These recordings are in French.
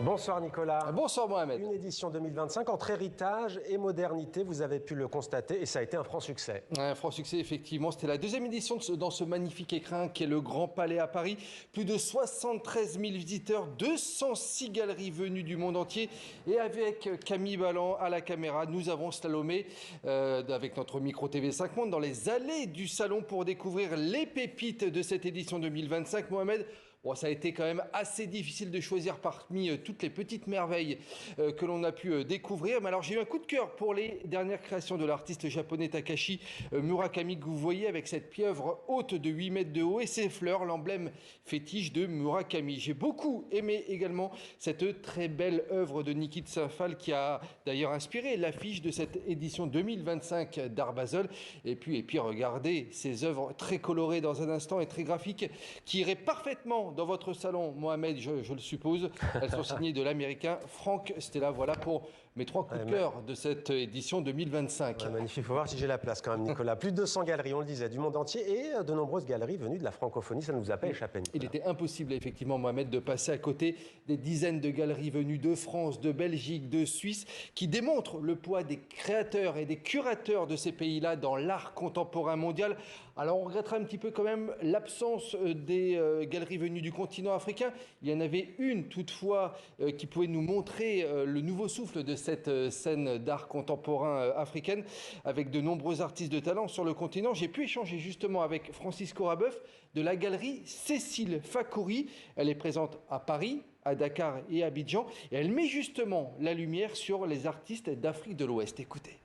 Bonsoir Nicolas. Bonsoir Mohamed. Une édition 2025 entre héritage et modernité, vous avez pu le constater et ça a été un franc succès. Un franc succès effectivement, c'était la deuxième édition dans ce magnifique écrin qui est le Grand Palais à Paris. Plus de 73 000 visiteurs, 206 galeries venues du monde entier et avec Camille Balland à la caméra, nous avons slalomé avec notre micro TV5 Monde dans les allées du salon pour découvrir les pépites de cette édition 2025. Mohamed, bon, ça a été quand même assez difficile de choisir parmi toutes les petites merveilles que l'on a pu découvrir. Mais alors j'ai eu un coup de cœur pour les dernières créations de l'artiste japonais Takashi Murakami que vous voyez avec cette pieuvre haute de 8 mètres de haut et ses fleurs, l'emblème fétiche de Murakami. J'ai beaucoup aimé également cette très belle œuvre de Niki de Saint-Phalle qui a d'ailleurs inspiré l'affiche de cette édition 2025 d'Art Basel. Et puis regardez ces œuvres très colorées dans un instant et très graphiques qui iraient parfaitement dans votre salon, Mohamed, je le suppose. Elles sont signées de l'américain Frank Stella. Voilà pour mes 3 coups de cœur de cette édition 2025. Magnifique, il faut voir si j'ai la place quand même, Nicolas. Plus de 200 galeries, on le disait, du monde entier et de nombreuses galeries venues de la francophonie. Ça ne nous a pas échappé, Nicolas. Il était impossible, effectivement, Mohamed, de passer à côté des dizaines de galeries venues de France, de Belgique, de Suisse, qui démontrent le poids des créateurs et des curateurs de ces pays-là dans l'art contemporain mondial. Alors, on regrettera un petit peu quand même l'absence des galeries venues du continent africain. Il y en avait une, toutefois, qui pouvait nous montrer le nouveau souffle de cette scène d'art contemporain africaine, avec de nombreux artistes de talent sur le continent. J'ai pu échanger justement avec Francisco Rabeuf de la galerie Cécile Fakouri. Elle est présente à Paris, à Dakar et à Abidjan. Et elle met justement la lumière sur les artistes d'Afrique de l'Ouest. Écoutez.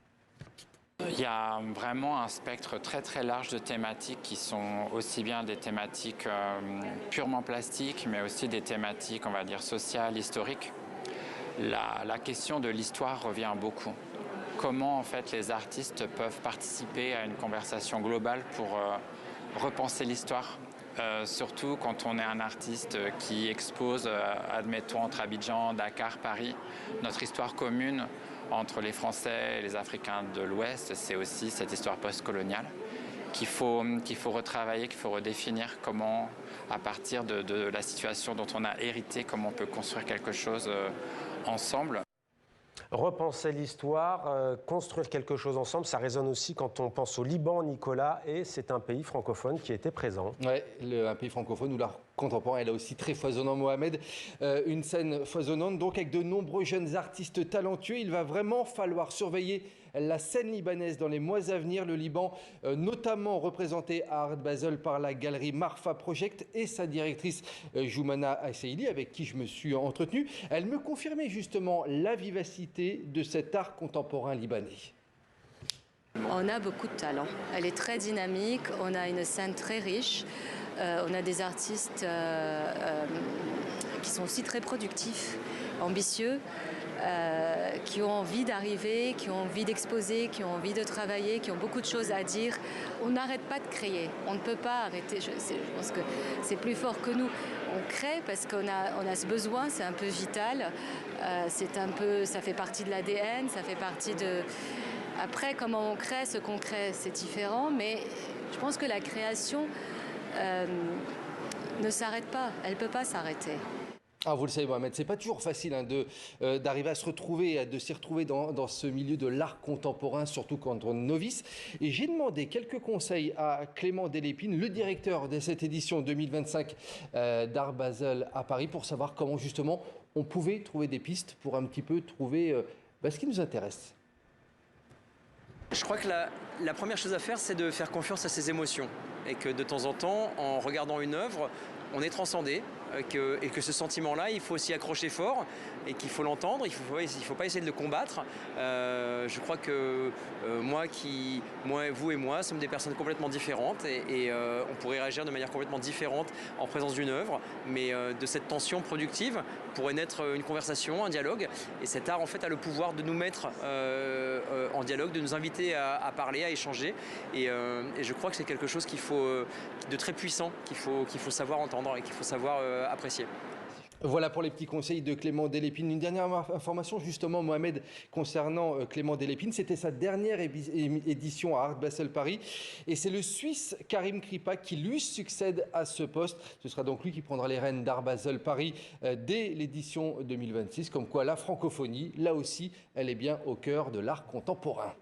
Il y a vraiment un spectre très très large de thématiques qui sont aussi bien des thématiques purement plastiques, mais aussi des thématiques, on va dire, sociales, historiques. La question de l'histoire revient beaucoup. Comment en fait les artistes peuvent participer à une conversation globale pour repenser l'histoire, surtout quand on est un artiste qui expose, admettons, entre Abidjan, Dakar, Paris, notre histoire commune entre les Français et les Africains de l'Ouest, c'est aussi cette histoire postcoloniale qu'il faut retravailler, qu'il faut redéfinir comment, à partir de la situation dont on a hérité, comment on peut construire quelque chose ensemble. Repenser l'histoire, construire quelque chose ensemble, ça résonne aussi quand on pense au Liban, Nicolas, et c'est un pays francophone qui était présent. Oui, un pays francophone où l'art contemporain est là aussi très foisonnant, Mohamed. Une scène foisonnante, donc avec de nombreux jeunes artistes talentueux. Il va vraiment falloir surveiller la scène libanaise dans les mois à venir. Le Liban, notamment représenté à Art Basel par la galerie Marfa Project et sa directrice Joumana Asseili, avec qui je me suis entretenu. Elle me confirmait justement la vivacité de cet art contemporain libanais. On a beaucoup de talent. Elle est très dynamique, on a une scène très riche, on a des artistes qui sont aussi très productifs, ambitieux, qui ont envie d'arriver, qui ont envie d'exposer, qui ont envie de travailler, qui ont beaucoup de choses à dire. On n'arrête pas de créer, on ne peut pas arrêter. Je pense que c'est plus fort que nous. On crée parce qu'on a ce besoin, c'est un peu vital, ça fait partie de l'ADN, ça fait partie de... Après, comment on crée, ce qu'on crée, c'est différent, mais je pense que la création ne s'arrête pas, elle ne peut pas s'arrêter. Ah, vous le savez, Mohamed, c'est pas toujours facile d'arriver à se retrouver, de s'y retrouver dans ce milieu de l'art contemporain, surtout quand on est novice. Et j'ai demandé quelques conseils à Clément Delépine, le directeur de cette édition 2025 d'Art Basel à Paris, pour savoir comment justement on pouvait trouver des pistes pour un petit peu trouver ce qui nous intéresse. Je crois que la première chose à faire, c'est de faire confiance à ses émotions. Et que de temps en temps, en regardant une œuvre, on est transcendé. Et que ce sentiment-là, il faut s'y accrocher fort et qu'il faut l'entendre, il faut pas essayer de le combattre. Je crois que moi, vous et moi sommes des personnes complètement différentes et on pourrait réagir de manière complètement différente en présence d'une œuvre, mais de cette tension productive pourrait naître une conversation, un dialogue, et cet art en fait a le pouvoir de nous mettre en dialogue, de nous inviter à parler, à échanger, et je crois que c'est quelque chose de très puissant qu'il faut savoir entendre et qu'il faut savoir apprécier. Voilà pour les petits conseils de Clément Delépine. Une dernière information justement, Mohamed, concernant Clément Delépine. C'était sa dernière édition à Art Basel Paris. Et c'est le Suisse Karim Kripa qui lui succède à ce poste. Ce sera donc lui qui prendra les rênes d'Art Basel Paris dès l'édition 2026. Comme quoi la francophonie, là aussi, elle est bien au cœur de l'art contemporain.